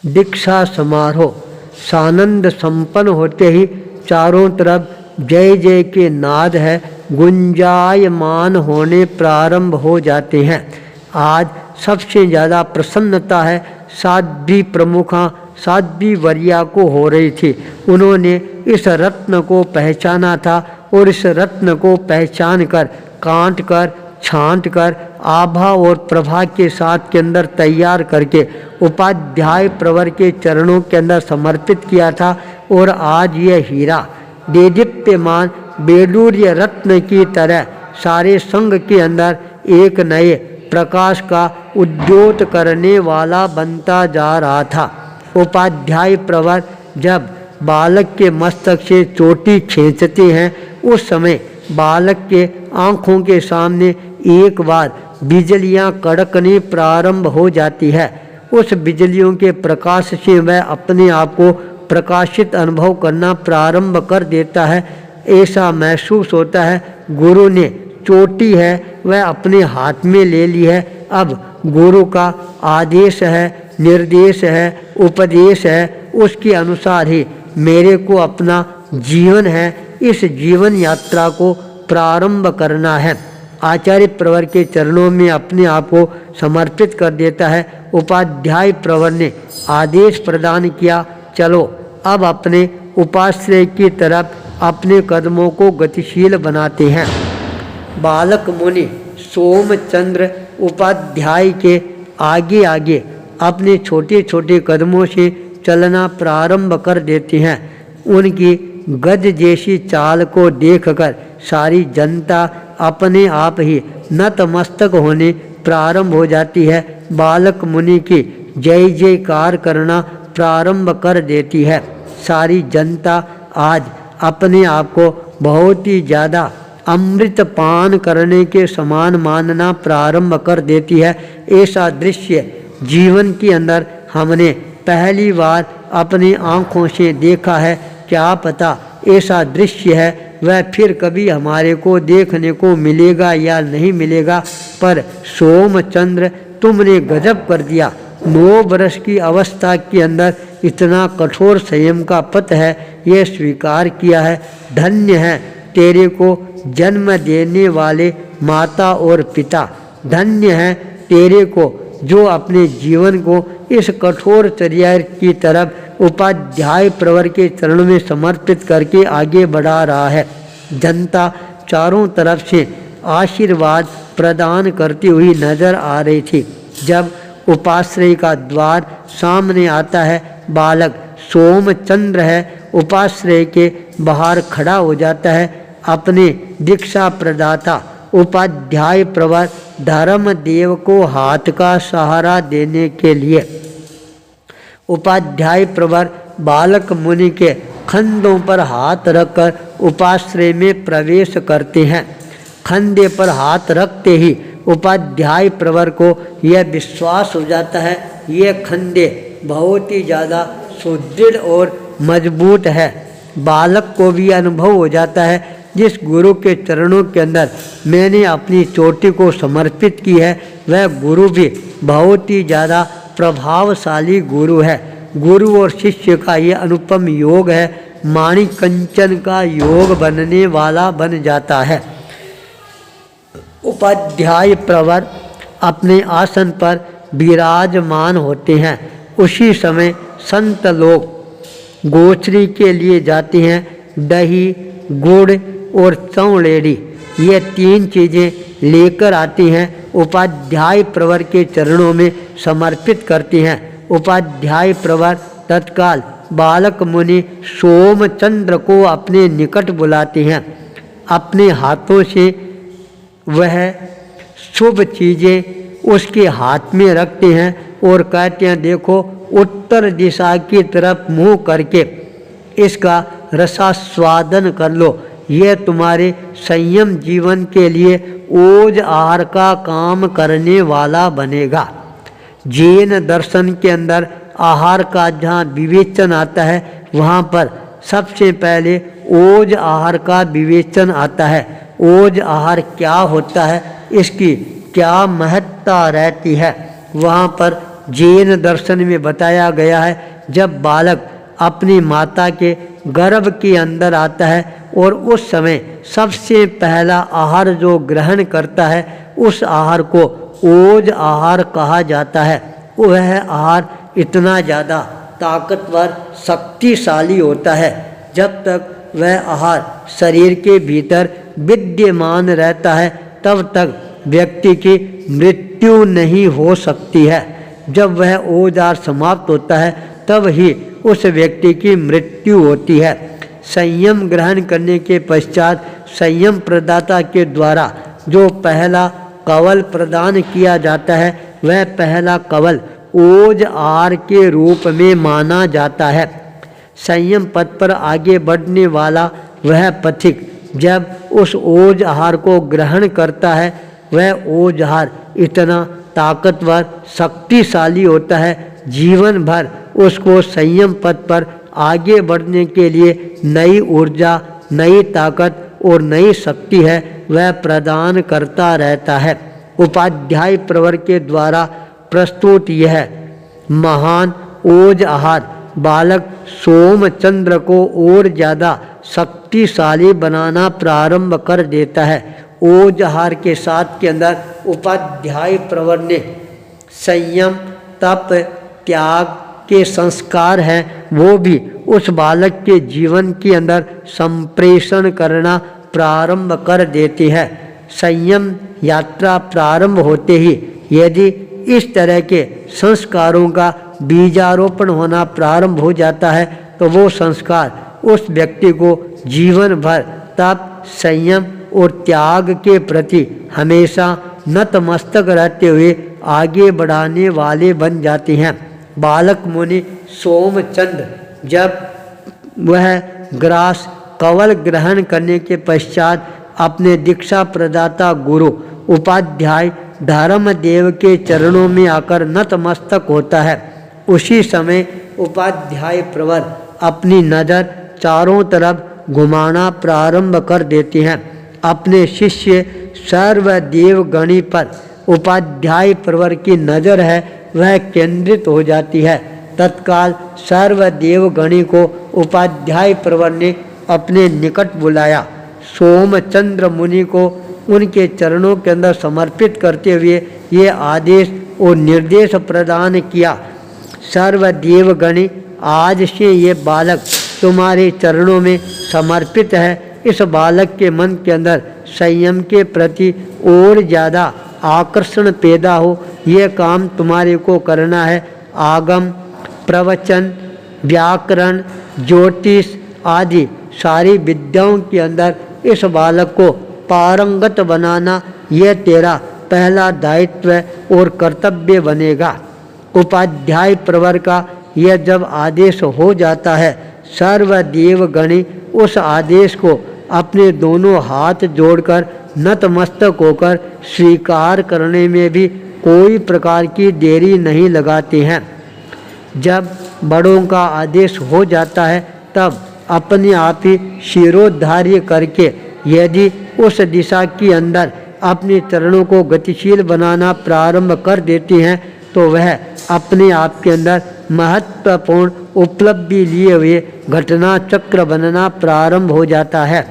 दीक्षा समारोह सानंद संपन्न होते ही चारों तरफ जय जय के नाद है गुंजायमान होने प्रारंभ हो जाते हैं। आज सबसे ज़्यादा प्रसन्नता है साध्वी प्रमुखा साध्वी वरिया को हो रही थी। उन्होंने इस रत्न को पहचाना था और इस रत्न को पहचान कर काट कर छांट कर आभा और प्रभा के साथ के अंदर तैयार करके उपाध्याय प्रवर के चरणों के अंदर समर्पित किया था। और आज यह हीरा देदीप्यमान बेलूर्य रत्न की तरह सारे संघ के अंदर एक नए प्रकाश का उद्योत करने वाला बनता जा रहा था। उपाध्याय प्रवर जब बालक के मस्तक से चोटी खींचते हैं उस समय बालक के आँखों के सामने एक बार बिजलियां कड़कने प्रारंभ हो जाती है। उस बिजलियों के प्रकाश से वह अपने आप को प्रकाशित अनुभव करना प्रारंभ कर देता है। ऐसा महसूस होता है गुरु ने चोटी है वह अपने हाथ में ले ली है। अब गुरु का आदेश है, निर्देश है, उपदेश है, उसके अनुसार ही मेरे को अपना जीवन है, इस जीवन यात्रा को प्रारंभ करना है। आचार्य प्रवर के चरणों में अपने आप को समर्पित कर देता है। उपाध्याय प्रवर ने आदेश प्रदान किया, चलो अब अपने उपाश्रय की तरफ अपने कदमों को गतिशील बनाते हैं। बालक मुनि सोमचंद्र उपाध्याय के आगे आगे अपने छोटे छोटे कदमों से चलना प्रारंभ कर देते हैं। उनकी गज जैसी चाल को देखकर सारी जनता अपने आप ही नतमस्तक होने प्रारंभ हो जाती है। बालक मुनि की जय जयकार करना प्रारंभ कर देती है। सारी जनता आज अपने आप को बहुत ही ज़्यादा अमृत पान करने के समान मानना प्रारंभ कर देती है। ऐसा दृश्य जीवन के अंदर हमने पहली बार अपनी आँखों से देखा है। क्या पता ऐसा दृश्य है वह फिर कभी हमारे को देखने को मिलेगा या नहीं मिलेगा। पर सोमचंद्र तुमने गजब कर दिया। 9 वर्ष की अवस्था के अंदर इतना कठोर संयम का पथ है यह स्वीकार किया है। धन्य है तेरे को जन्म देने वाले माता और पिता। धन्य है तेरे को जो अपने जीवन को इस कठोर चर्या की तरफ उपाध्याय प्रवर के चरणों में समर्पित करके आगे बढ़ा रहा है। जनता चारों तरफ से आशीर्वाद प्रदान करती हुई नजर आ रही थी। जब उपाश्रय का द्वार सामने आता है, बालक सोमचंद्र है उपाश्रय के बाहर खड़ा हो जाता है। अपने दीक्षा प्रदाता उपाध्याय प्रवर धर्मदेव को हाथ का सहारा देने के लिए उपाध्याय प्रवर बालक मुनि के खंडों पर हाथ रखकर उपाश्रय में प्रवेश करते हैं। खंडे पर हाथ रखते ही उपाध्याय प्रवर को यह विश्वास हो जाता है ये खंडे बहुत ही ज़्यादा सुदृढ़ और मजबूत है। बालक को भी अनुभव हो जाता है जिस गुरु के चरणों के अंदर मैंने अपनी चोटी को समर्पित की है वह गुरु भी बहुत ही ज़्यादा प्रभावशाली गुरु है। गुरु और शिष्य का ये अनुपम योग है, माणिक कंचन का योग बनने वाला बन जाता है। उपाध्याय प्रवर अपने आसन पर विराजमान होते हैं। उसी समय संत लोग गोचरी के लिए जाते हैं। दही, गुड़ और चौलेड़ी ये 3 चीज़ें लेकर आती हैं, उपाध्याय प्रवर के चरणों में समर्पित करती हैं। उपाध्याय प्रवर तत्काल बालक मुनि सोमचंद्र को अपने निकट बुलाते हैं। अपने हाथों से वह शुभ चीज़ें उसके हाथ में रखते हैं और कहते हैं देखो उत्तर दिशा की तरफ मुँह करके इसका रसास्वादन कर लो। यह तुम्हारे संयम जीवन के लिए ओज आहार का काम करने वाला बनेगा। जैन दर्शन के अंदर आहार का जहाँ विवेचन आता है वहाँ पर सबसे पहले ओज आहार का विवेचन आता है। ओज आहार क्या होता है, इसकी क्या महत्ता रहती है, वहाँ पर जैन दर्शन में बताया गया है, जब बालक अपनी माता के गर्भ के अंदर आता है और उस समय सबसे पहला आहार जो ग्रहण करता है उस आहार को ओज आहार कहा जाता है। वह आहार इतना ज़्यादा ताकतवर शक्तिशाली होता है, जब तक वह आहार शरीर के भीतर विद्यमान रहता है तब तक व्यक्ति की मृत्यु नहीं हो सकती है। जब वह ओज आहार समाप्त होता है तब ही उस व्यक्ति की मृत्यु होती है। संयम ग्रहण करने के पश्चात संयम प्रदाता के द्वारा जो पहला कवल प्रदान किया जाता है वह पहला कवल ओज आहार के रूप में माना जाता है। संयम पथ पर आगे बढ़ने वाला वह पथिक जब उस ओज आहार को ग्रहण करता है वह ओज आहार इतना ताकतवर शक्तिशाली होता है, जीवन भर उसको संयम पथ पर आगे बढ़ने के लिए नई ऊर्जा, नई ताकत और नई शक्ति है वह प्रदान करता रहता है। उपाध्याय प्रवर के द्वारा प्रस्तुत यह महान ओज आहार बालक सोमचंद्र को और ज़्यादा शक्तिशाली बनाना प्रारंभ कर देता है। ओज आहार के साथ के अंदर उपाध्याय प्रवर ने संयम, तप, त्याग के संस्कार हैं वो भी उस बालक के जीवन के अंदर संप्रेषण करना प्रारंभ कर देते हैं। संयम यात्रा प्रारंभ होते ही यदि इस तरह के संस्कारों का बीजारोपण होना प्रारंभ हो जाता है तो वो संस्कार उस व्यक्ति को जीवन भर तप, संयम और त्याग के प्रति हमेशा नतमस्तक रहते हुए आगे बढ़ाने वाले बन जाते हैं। बालक मुनि सोमचंद्र जब वह ग्रास कवल ग्रहण करने के पश्चात अपने दीक्षा प्रदाता गुरु उपाध्याय धर्मदेव के चरणों में आकर नतमस्तक होता है, उसी समय उपाध्याय प्रवर अपनी नज़र चारों तरफ घुमाना प्रारंभ कर देते हैं। अपने शिष्य सर्वदेव गणी पर उपाध्याय प्रवर की नज़र है वह केंद्रित हो जाती है। तत्काल सर्वदेव गणी को उपाध्याय प्रवर ने अपने निकट बुलाया। सोमचंद्र मुनि को उनके चरणों के अंदर समर्पित करते हुए ये आदेश और निर्देश प्रदान किया, सर्वदेव गणी आज से ये बालक तुम्हारे चरणों में समर्पित है। इस बालक के मन के अंदर संयम के प्रति और ज़्यादा आकर्षण पैदा हो, यह काम तुम्हारे को करना है। आगम, प्रवचन, व्याकरण, ज्योतिष आदि सारी विद्याओं के अंदर इस बालक को पारंगत बनाना यह तेरा पहला दायित्व और कर्तव्य बनेगा। उपाध्याय प्रवर का यह जब आदेश हो जाता है, सर्वदेव गणी उस आदेश को अपने दोनों हाथ जोड़कर नतमस्तक होकर स्वीकार करने में भी कोई प्रकार की देरी नहीं लगाते हैं। जब बड़ों का आदेश हो जाता है तब अपने आप ही शिरोधार्य करके यदि उस दिशा के अंदर अपने चरणों को गतिशील बनाना प्रारंभ कर देते हैं तो वह अपने आप के अंदर महत्वपूर्ण उपलब्धि लिए हुए घटना चक्र बनना प्रारंभ हो जाता है।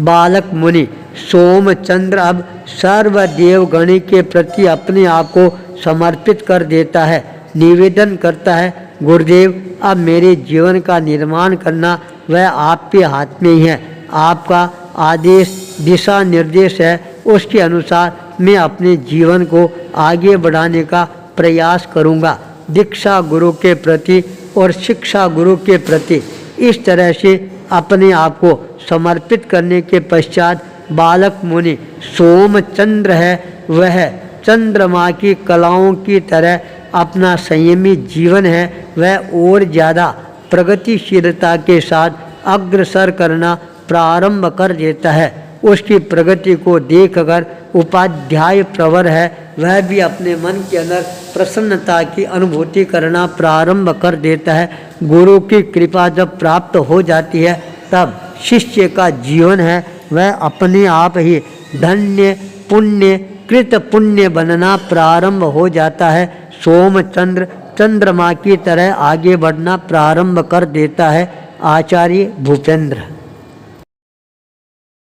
बालक मुनि सोमचंद्र अब सर्वदेव गणी के प्रति अपने आप को समर्पित कर देता है, निवेदन करता है, गुरुदेव अब मेरे जीवन का निर्माण करना वह आपके हाथ में ही है। आपका आदेश दिशा निर्देश है, उसके अनुसार मैं अपने जीवन को आगे बढ़ाने का प्रयास करूंगा। दीक्षा गुरु के प्रति और शिक्षा गुरु के प्रति इस तरह से अपने आप को समर्पित करने के पश्चात बालक मुनि सोमचंद्र है वह चंद्रमा की कलाओं की तरह अपना संयमी जीवन है वह और ज़्यादा प्रगतिशीलता के साथ अग्रसर करना प्रारंभ कर देता है। उसकी प्रगति को देखकर उपाध्याय प्रवर है वह भी अपने मन के अंदर प्रसन्नता की अनुभूति करना प्रारंभ कर देता है। गुरु की कृपा जब प्राप्त हो जाती है तब शिष्य का जीवन है वह अपने आप ही धन्य, पुण्य, कृत पुण्य बनना प्रारंभ हो जाता है। सोमचंद्र चंद्रमा की तरह आगे बढ़ना प्रारंभ कर देता है। आचार्य भूपेंद्र।